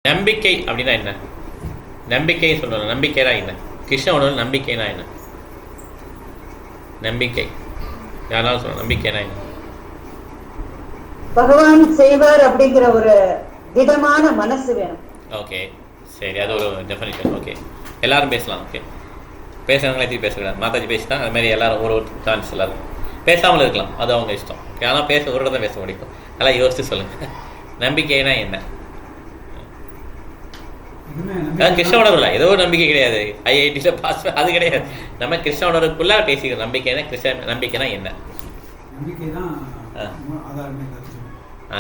நம்பிக்கை அப்படின்னா என்ன? நம்பிக்கை சொல்கிறோம். நம்பிக்கைனா என்ன? கிருஷ்ண உணர்வு நம்பிக்கைனா என்ன? நம்பிக்கை யாராலும் சொல்லணும். நம்பிக்கைனா என்ன? பகவான் செய்வார் அப்படிங்கிற ஒரு திடமான மனசு வேணும். ஓகே, சரி, அது ஒரு டெஃபினிஷன். ஓகே, எல்லாரும் பேசலாம். ஓகே, பேசுகிறவங்களே திருப்பி பேசக்கூடாது. மாதாஜி பேசினா அது மாதிரி எல்லாரும் ஒரு சான்ஸ் எல்லாரும் பேசாமல் இருக்கலாம், அது அவங்க இஷ்டம். ஓகே, ஆனால் ஒரு தான் பேச முடியும். நல்லா யோசிச்சு சொல்லுங்கள். நம்பிக்கைனா என்ன? கிருஷ்ண உணர்வு இல்லை, ஏதோ ஒரு நம்பிக்கை கிடையாது. ஐஐடியில் பாஸ் அது கிடையாது. நம்ம கிருஷ்ண உணர்வுக்குள்ளே பேசிக்கிறோம். நம்பிக்கைனா நம்பிக்கைனா என்ன?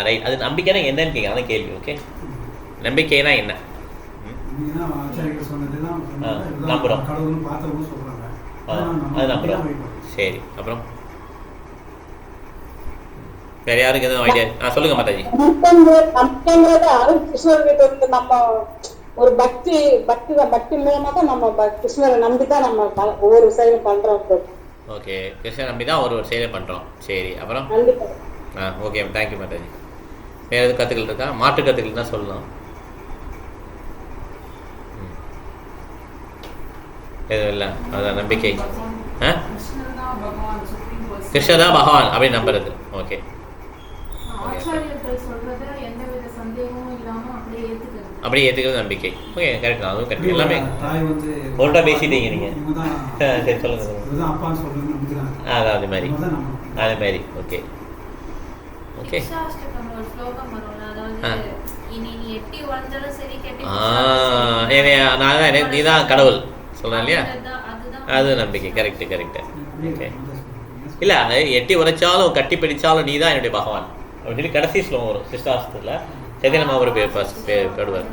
ரைட், அது நம்பிக்கைனா என்னன்னு கேட்க, அதான் கேள்வி. ஓகே, நம்பிக்கைனா என்ன? நம்புகிறோம், அது நம்புகிறோம். சரி, அப்புறம் வேற யாருக்கு எதுவும் ஐடியா சொல்லுங்க மாதாஜி. கிருஷ்ணர்கிட்ட நம்ம ஒரு பக்தி மூலமா தான் நம்ம கிருஷ்ணரை நம்பி தான் நம்ம ஒவ்வொரு செயலும் பண்றோம். ஓகே, கிருஷ்ணர் நம்பி தான் ஒரு செயலை பண்றோம். சரி, அப்புறம் ஓகே, தேங்க்யூ மாதாஜி. வேற எதுவும் கற்றுக்கள் இருக்கா? மாற்று கற்றுக்கள் தான் சொல்லலாம். எதுவும் இல்லை, அதான் நம்பிக்கை. கிருஷ்ணர் தான் பகவான் அப்படின்னு நம்புறது. ஓகே, அப்படியே ஏற்றுக்கிறது நம்பிக்கை. ஓகே, கரெக்ட் தான், அதுவும் கரெக்ட். எல்லாமே ஒருட்டா பேசிட்டீங்க நீங்கள். சரி, சொல்லுங்கள். அதான் அது மாதிரி. ஓகே ஓகே, நீ தான் கடவுள் சொல்கிறேன் இல்லையா, அது நம்பிக்கை. கரெக்டு. ஓகே, இல்லை, எட்டி உரைச்சாலும் கட்டி பிடிச்சாலும் நீ தான் என்னுடைய பகவான் அப்படின்னு சொல்லி கடைசி ஸ்லோகம் வரும் சிஸ்டாஸ்தில். சைதன்ய அவர் பேடுவார்.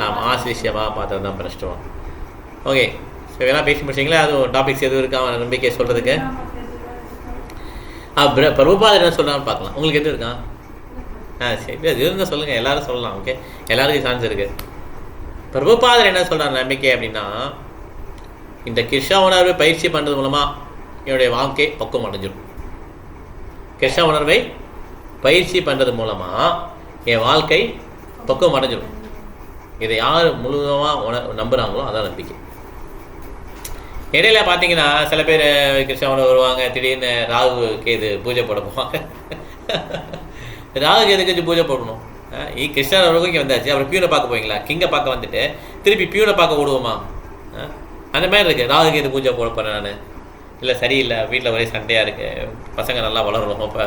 ஆமாம், ஆசிரியமாக பார்த்தது தான் பிரஷ்டம். ஓகே, ஸோ இதெல்லாம் பேசி முடிச்சிங்களா? அதுவும் டாபிக்ஸ் எதுவும் இருக்கா நம்பிக்கை சொல்கிறதுக்கு? பிரபுபாதர் என்ன சொல்கிறான்னு பார்க்கலாம். உங்களுக்கு எது இருக்கா? சரி, அது இருந்தால் சொல்லுங்கள், எல்லோரும் சொல்லலாம். ஓகே, எல்லாருக்கும் சான்ஸ் இருக்குது. பிரபுபாதர் என்ன சொல்கிறார் நம்பிக்கை அப்படின்னா, இந்த கிருஷ்ண உணர்வை பயிற்சி பண்ணுறது மூலமாக என்னுடைய வாழ்க்கை பக்குவம் அடைஞ்சிடும். கிருஷ்ண உணர்வை பயிற்சி பண்ணுறது மூலமாக என் வாழ்க்கை பக்குவம் அடைஞ்சிடும். இதை யார் முழுவதுமாக நம்புகிறாங்களோ அதான் நம்பிக்கை. இடையில பார்த்தீங்கன்னா சில பேர் கிருஷ்ண உணர்வு வருவாங்க, திடீர்னு ராகு கேது பூஜை போட போவாங்க. ராகு கேதுக்கு பூஜை போடணும். கிருஷ்ண உணர்வுக்கு இங்கே வந்தாச்சு, அப்புறம் பியூனை பார்க்க போவீங்களா? கிங்கை பார்க்க வந்துட்டு திருப்பி பியூனை பார்க்க விடுவோமா? அந்த மாதிரி இருக்குது. ராகு கேது பூஜை போட போகிறேன் நான், இல்லை சரியில்லை, வீட்டில் ஒரே சண்டையாக இருக்குது, பசங்க நல்லா வளரணும், அப்போ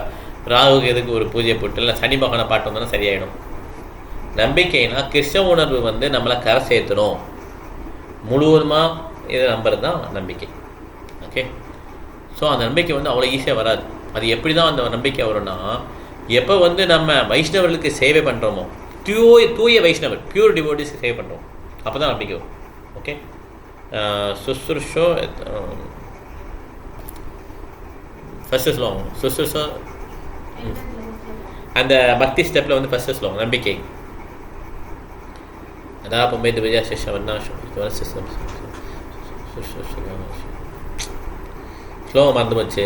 ராகுக்கு எதுக்கு ஒரு பூஜையை போட்டு இல்லை சனி பகவானை பாட்டு வந்தோன்னா சரியாயிடும். நம்பிக்கைனா கிருஷ்ண உணர்வு நம்மளை கரை சேர்த்துடும் முழுவதுமாக இதை நம்புறது தான் நம்பிக்கை. ஓகே, ஸோ அந்த நம்பிக்கை அவ்வளோ ஈஸியாக வராது. அது எப்படி தான் அந்த நம்பிக்கை வரும்னா, எப்போ நம்ம வைஷ்ணவர்களுக்கு சேவை பண்ணுறோமோ, தூய வைஷ்ணவர் பியூர் டிவோட்டிஸ் சேவை பண்ணுறோம், அப்போ தான் நம்பிக்கை வரும். ஓகே, சுசுருஷோ ஃபஸ்ட்டு ஸ்லோகம். சுசுருஷோ அந்த பக்தி ஸ்டெப்பில் ஃபஸ்ட்டு ஸ்லோகம் நம்பிக்கை. அதான் பொம்பை விஜயா சிஷ்யம் ஸ்லோகம் மறந்து போச்சு.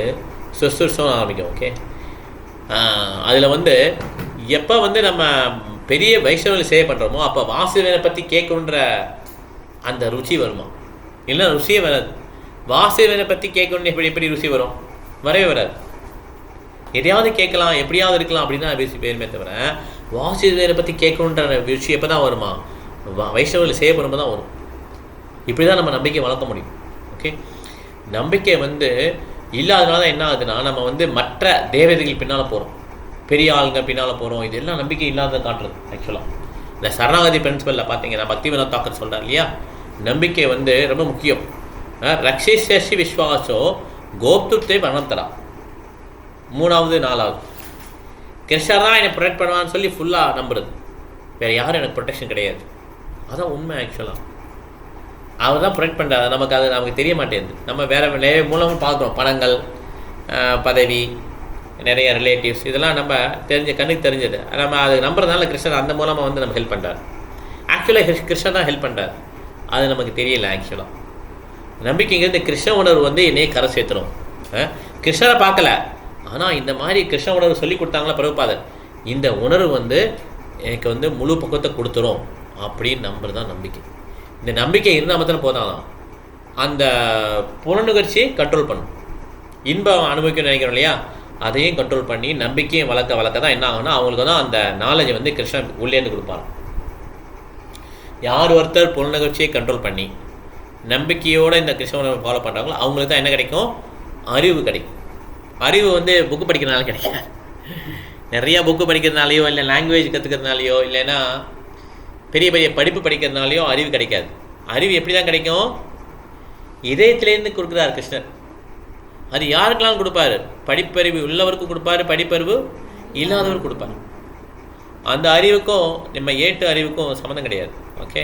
சுசுருஷம் ஆரம்பிக்கும். ஓகே, அதில் எப்போ நம்ம பெரிய வைஷ்ணவர்கள் சேவை பண்ணுறோமோ அப்போ வாசுதேவனை பற்றி கேட்கணுன்ற அந்த ருச்சி வருமா? இல்லை, ருசியே வராது. வாசுதேவனை பற்றி கேட்கணுன்னு எப்படி ருசி வரும்? வரவே வராது. எதையாவது கேட்கலாம், எப்படியாவது இருக்கலாம் அப்படின்னு தான் பேசி பேருமே தவிர, வாசுதேவனை பற்றி கேட்கணுன்ற ருச்சி எப்போ தான் வருமா? வைஷ்ணவர்கள் சேவை பண்ணும்போது தான் வரும். இப்படி தான் நம்ம நம்பிக்கை வளர்க்க முடியும். ஓகே, நம்பிக்கை இல்லாதனால தான் என்ன ஆகுதுன்னா, நம்ம மற்ற தேவதைகள் பின்னால் போகிறோம், பெரிய ஆளுங்க பின்னால் போகிறோம். இதெல்லாம் நம்பிக்கை இல்லாத காட்டுறது. ஆக்சுவலாக இந்த சரணாகதி பிரின்சிபலில் பார்த்தீங்கன்னா பக்திவினோத் தாக்கர் சொல்கிறார் இல்லையா, நம்பிக்கை ரொம்ப முக்கியம். ரக்ஷிஷி விஸ்வாசோ கோப்துத்தை வர்ணத்தரா. 3வது 4வது கிருஷ்ணர் தான் என்னை ப்ரொடெக்ட் பண்ணுவான்னு சொல்லி ஃபுல்லாக நம்புறது. வேறு யாரும் எனக்கு ப்ரொடெக்ஷன் கிடையாது. அதான் உண்மை. ஆக்சுவலாக அவர் தான் ப்ரொடெக்ட் பண்ணுறாரு. நமக்கு தெரிய மாட்டேங்குது. நம்ம வேறு நிறைய மூலமும் பார்க்குறோம். பணங்கள், பதவி, நிறைய ரிலேட்டிவ்ஸ், இதெல்லாம் நம்ம கண்ணுக்கு தெரிஞ்சது. நம்ம அது நம்புறதுனால கிருஷ்ணர் அந்த மூலமாக நம்ம ஹெல்ப் பண்ணுறாரு. ஆக்சுவலாக கிருஷ்ணர் தான் ஹெல்ப் பண்ணுறாரு, அது நமக்கு தெரியல. ஆக்சுவலாக நம்பிக்கைங்கிறது கிருஷ்ண உணர்வு என்னையே கரை சேர்த்துடும். கிருஷ்ணரை பார்க்கல, ஆனால் இந்த மாதிரி கிருஷ்ண உணர்வு சொல்லி கொடுத்தாங்களா பிரபுபாதர், இந்த உணர்வு எனக்கு முழு பக்குவத்தை கொடுத்துரும் அப்படின்னு நம்புறது தான் நம்பிக்கை. இந்த நம்பிக்கை இருந்தால் மாத்திரம் போதாதான் அந்த புலனுகர்ச்சியை கண்ட்ரோல் பண்ணும். இன்பம் அனுபவிக்கணும்னு நினைக்கிறோம் இல்லையா, அதையும் கண்ட்ரோல் பண்ணி நம்பிக்கையும் வளர்க்க தான் என்ன ஆகும்னா அவங்களுக்கு தான் அந்த நாலேஜை வந்து கிருஷ்ணன் உள்ளேருந்து கொடுப்பாங்க. யார் ஒருத்தர் புலனுகர்ச்சியை கண்ட்ரோல் பண்ணி நம்பிக்கையோடு இந்த கிருஷ்ணனை ஃபாலோ பண்ணுறாங்களோ அவங்களுக்கு தான் என்ன கிடைக்கும்? அறிவு கிடைக்கும். அறிவு வந்து புக்கு படிக்கிறதுனால கிடைக்காது. நிறையா புக்கு படிக்கிறதுனாலையோ இல்லை லாங்குவேஜ் கற்றுக்கிறதுனாலையோ இல்லைன்னா பெரிய பெரிய படிப்பு படிக்கிறதுனாலையோ அறிவு கிடைக்காது. அறிவு எப்படி தான் கிடைக்கும்? இதயத்திலேருந்து கொடுக்குறார் கிருஷ்ணர். அது யாருக்கெல்லாம் கொடுப்பாரு? படிப்பறிவு உள்ளவருக்கும் கொடுப்பாரு, படிப்பறிவு இல்லாதவருக்கு கொடுப்பாரு. அந்த அறிவுக்கும் நம்ம ஏட்டு அறிவுக்கும் சம்மந்தம் கிடையாது. ஓகே,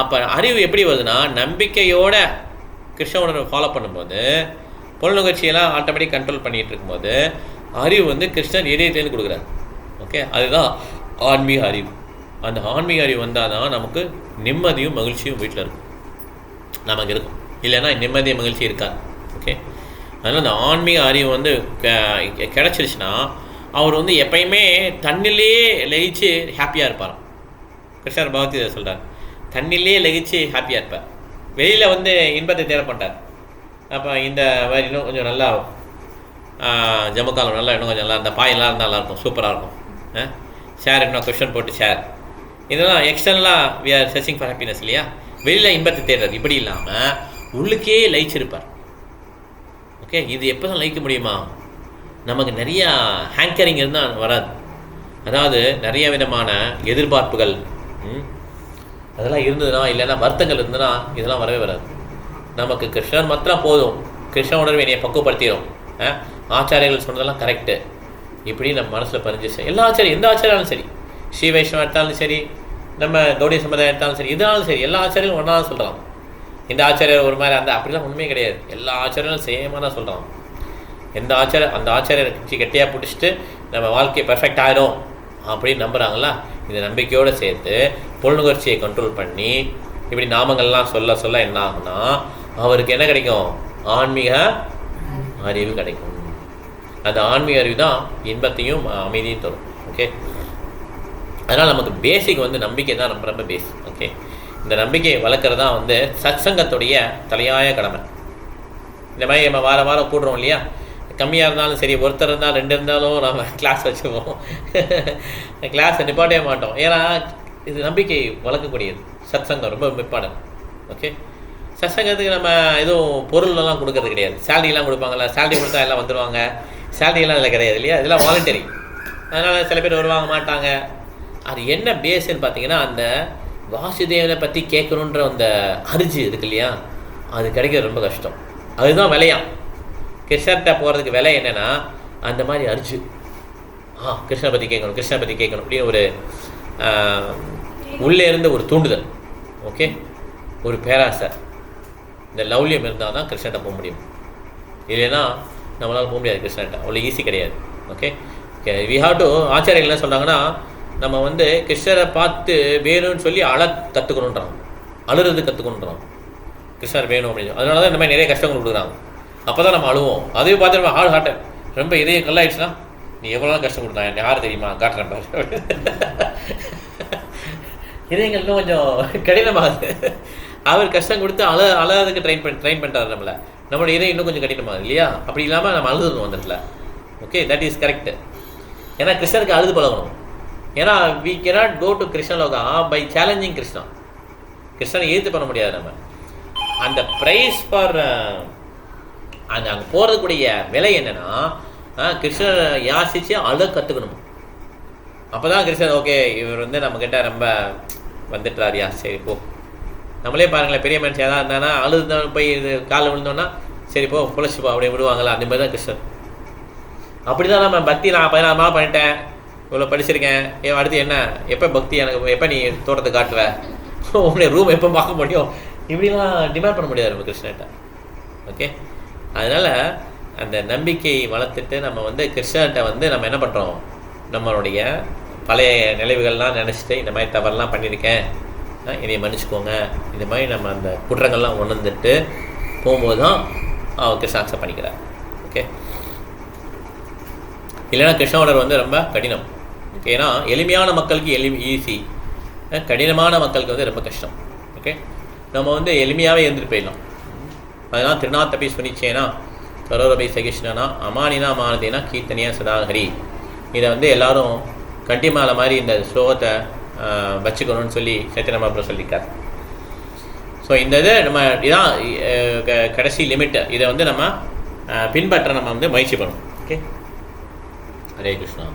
அப்போ அறிவு எப்படி வருதுன்னா நம்பிக்கையோட கிருஷ்ண உணர்வை ஃபாலோ பண்ணும்போது புலனுகர்ச்சியெல்லாம் ஆட்டோமேட்டிக் கண்ட்ரோல் பண்ணிகிட்டு இருக்கும்போது அறிவு வந்து கிருஷ்ணன் இதயத்திலேருந்து கொடுக்குறாரு. ஓகே, அதுதான் ஆன்மீக அறிவு. அந்த ஆன்மீக அறிவு வந்தால் தான் நமக்கு நிம்மதியும் மகிழ்ச்சியும் வீட்டில் இருக்கும், நமக்கு இருக்கும். இல்லைன்னா நிம்மதிய மகிழ்ச்சி இருக்காது. ஓகே, அதனால் அந்த ஆன்மீக அறிவு வந்து கிடச்சிருச்சுன்னா அவர் வந்து எப்பயுமே தண்ணிலேயே லயிச்சு ஹாப்பியாக இருப்பார். கிருஷ்ணர் பகவத்கீதை சொல்கிறார், தண்ணிலேயே லயிச்சு ஹாப்பியாக இருப்பார், வெளியில் வந்து இன்பத்தை தேட மாட்டார். அப்போ இந்த மாதிரி இன்னும் கொஞ்சம் நல்லா ஜமுக்காலம் நல்லா இன்னும் கொஞ்சம் நல்லா அந்த பாயெல்லாம் இருந்தால் நல்லாயிருக்கும், சூப்பராக இருக்கும். ஷேர் இன்னும் கொஷன் போட்டு ஷேர், இதெல்லாம் எக்ஸ்டர்னலாக we are searching for happiness இல்லையா, வெளியில் இன்பத்தை தேடுறது. இப்படி இல்லாமல் உள்ளுக்கே லயிச்சிருப்பார். ஓகே, இது எப்போ தான் லயிக்க முடியுமா? நமக்கு நிறையா ஹேங்கரிங் இருந்தால் வராது. அதாவது நிறைய விதமான எதிர்பார்ப்புகள் அதெல்லாம் இருந்ததுன்னா, இல்லைன்னா வருத்தங்கள் இருந்ததுன்னா இதெல்லாம் வரவே வராது. நமக்கு கிருஷ்ணன் மாத்திரம் போதும், கிருஷ்ண உணர்வை என்னையை பக்குவப்படுத்திடும், ஆச்சாரியர்கள் சொன்னதெல்லாம் கரெக்டு, இப்படி நம்ம மனசில் பதிஞ்சிச்சு. எல்லா ஆச்சாரியம் எந்த ஆச்சாரியாலும் சரி, ஸ்ரீ வைஷ்ணவம் எடுத்தாலும் சரி, நம்ம கௌடிய சம்பிரதாயம் எடுத்தாலும் சரி, இதனாலும் சரி, எல்லா ஆச்சாரியும் ஒன்றா தான் சொல்கிறாங்க. இந்த ஆச்சாரியர் ஒரு மாதிரி அந்த அப்படிலாம் ஒன்றுமே கிடையாது. எல்லா ஆச்சாரியும் சேமாக தான் சொல்கிறாங்க. எந்த ஆச்சாரம் அந்த ஆச்சாரியரை கெட்டியாக பிடிச்சிட்டு நம்ம வாழ்க்கையை பெர்ஃபெக்ட் ஆகிடும் அப்படின்னு நம்புகிறாங்களா, இந்த நம்பிக்கையோடு சேர்த்து புலனுகர்ச்சியை கண்ட்ரோல் பண்ணி இப்படி நாமங்கள்லாம் சொல்ல சொல்ல என்ன ஆகுனா அவருக்கு என்ன கிடைக்கும்? ஆன்மீக அறிவு கிடைக்கும். அந்த ஆன்மீக அறிவு தான் இன்பத்தையும் அமைதியும் தரும். ஓகே, அதனால் நமக்கு பேசிக் வந்து நம்பிக்கை தான் ரொம்ப ரொம்ப பேஸ். ஓகே, இந்த நம்பிக்கையை வளர்க்குறது தான் வந்து சத்சங்கத்துடைய தலையாய கடமை. இந்த மாதிரி நம்ம வார வாரம் கூடுறோம் இல்லையா, கம்மியாக இருந்தாலும் சரி, ஒருத்தர் இருந்தாலும் 2 இருந்தாலும் நம்ம கிளாஸ் வச்சுப்போம். கிளாஸை நிப்பாட்டவே மாட்டோம். ஏன்னா இது நம்பிக்கை வளர்க்கக்கூடியது. சத்சங்கம் ரொம்ப இம்பார்ட்டன்ட். ஓகே, சத்சங்கத்துக்கு நம்ம எதுவும் பொருளெல்லாம் கொடுக்கறது கிடையாது. சேலரிலாம் கொடுப்பாங்கள்ல, சேலரி கொடுத்தா எல்லாம் வந்துடுவாங்க, சேலரியெல்லாம் இல்லை கிடையாது இல்லையா, இதெல்லாம் வாலண்டரி. அதனால் சில பேர் வருவாங்க மாட்டாங்க. அது என்ன பேஸுன்னு பார்த்தீங்கன்னா அந்த வாசுதேவனை பற்றி கேட்கணுன்ற அந்த அரிஜி இருக்கு இல்லையா, அது கிடைக்கிறது ரொம்ப கஷ்டம். அதுதான் விலையாம். கிருஷ்ணர்கிட்ட போகிறதுக்கு விலை என்னென்னா அந்த மாதிரி அரிஜி, கிருஷ்ணனை பற்றி கேட்கணும், கிருஷ்ணனை பற்றி கேட்கணும் அப்படின்னு ஒரு உள்ளே இருந்து ஒரு தூண்டுதல். ஓகே, ஒரு பேராசை, இந்த லவ்லியம் இருந்தால் தான் கிருஷ்ணன்ட்ட போக முடியும். இல்லைன்னா நம்மளால் போக முடியாது கிருஷ்ணன்ட்ட, அவ்வளோ ஈஸி கிடையாது. ஓகே, வி ஹாவ் டு ஆச்சாரியர்கள் என்ன சொல்கிறாங்கன்னா, நம்ம வந்து கிருஷ்ணரை பார்த்து வேணும்னு சொல்லி கற்றுக்கணுன்றாங்க, அழுறது கற்றுக்கணுன்றாங்க. கிருஷ்ணர் வேணும் அப்படின்னு. அதனால தான் இந்த மாதிரி நிறைய கஷ்டங்கள் கொடுக்குறாங்க. அப்போ தான் நம்ம அழுவோம். அதையும் பார்த்து நம்ம ஹார்ட் ரொம்ப இதயம் கல்லாயிடுச்சுன்னா, நீ எவ்வளோ கஷ்டம் கொடுத்தா யார் தெரியுமா காட்டுறேன் பாரு. இதயங்கள் இன்னும் கொஞ்சம் கடினமாகுது. அவர் கஷ்டம் கொடுத்து அழறதுக்கு ட்ரைன் பண்ணுறாரு நம்மளை. நம்மளோட இதயம் இன்னும் கொஞ்சம் கடினமாகுது இல்லையா. அப்படி இல்லாமல் நம்ம அழுதுணும் வந்துடல. Okay, that is correct. ஏன்னா கிருஷ்ணருக்கு அழுது பழகணும். ஏன்னா we cannot go to Krishnaloka by challenging Krishna. கிருஷ்ணனை எதிர்த்து பண்ண முடியாது நம்ம. அந்த ப்ரைஸ் ஃபார் அந்த அங்கே போகிறதுக்குடைய விலை என்னென்னா கிருஷ்ணரை யாசித்து அழ கற்றுக்கணும். அப்போ தான் கிருஷ்ணன் ஓகே இவர் வந்து நம்மக்கிட்ட ரொம்ப வந்துட்டுறாரியா, சரி போ. நம்மளே பாருங்களேன், பெரிய மனுஷன் ஏதாவது இருந்தானா அழுதுதான் போய் இது காலில் விழுந்தோன்னா சரி போ புழைச்சிப்போ அப்படி விடுவாங்களா, அந்த மாதிரி தான் கிருஷ்ணன். அப்படி தான் நம்ம பக்தி நான் 16 மாதம் பண்ணிட்டேன், இவ்வளோ படிச்சிருக்கேன், அடுத்து என்ன, எப்போ பக்தி எனக்கு, எப்போ நீ தோட்டத்தை காட்டுற, உன்னுடைய ரூம் எப்போ பார்க்க முடியும், இப்படிலாம் டிமாண்ட் பண்ண முடியாது நம்ம கிருஷ்ணன்ட்ட. ஓகே, அதனால் அந்த நம்பிக்கையை வளர்த்துட்டு நம்ம வந்து கிருஷ்ணன்ட்ட வந்து நம்ம என்ன பண்ணுறோம், நம்மளுடைய பழைய நினைவுகள்லாம் நினச்சிட்டு இந்த மாதிரி தவறுலாம் பண்ணியிருக்கேன், இதை மன்னிச்சுக்கோங்க, இந்த மாதிரி நம்ம அந்த குற்றங்கள்லாம் உணர்ந்துட்டு போகும்போது தான் அவர் கிருஷ்ண அக்செப்ட் பண்ணிக்கிறார். ஓகே, இல்லைன்னா கிருஷ்ணோடர் வந்து ரொம்ப கடினம். ஓகே, ஏன்னா எளிமையான மக்களுக்கு ஈஸி, கடினமான மக்களுக்கு வந்து ரொம்ப கஷ்டம். ஓகே, நம்ம வந்து எளிமையாகவே இருந்துட்டு போயிடலாம். அதெல்லாம் திருநாத்தபி சுனிச்சேனா சரோரபை சகிஷ்ணனா அமானினா அமானதேனா கீர்த்தனியா சதாஹரி. இதை வந்து எல்லாரும் கண்டிமாலை மாதிரி இந்த ஸ்லோகத்தை வச்சுக்கணும்னு சொல்லி சைத்தன்ய மகாபிரபு சொல்லியிருக்கார். ஸோ இந்த இதை நம்ம இதான் கடைசி லிமிட்டு. இதை வந்து நம்ம பின்பற்ற நம்ம வந்து முயற்சி பண்ணணும். ஓகே, ஹரே கிருஷ்ணா.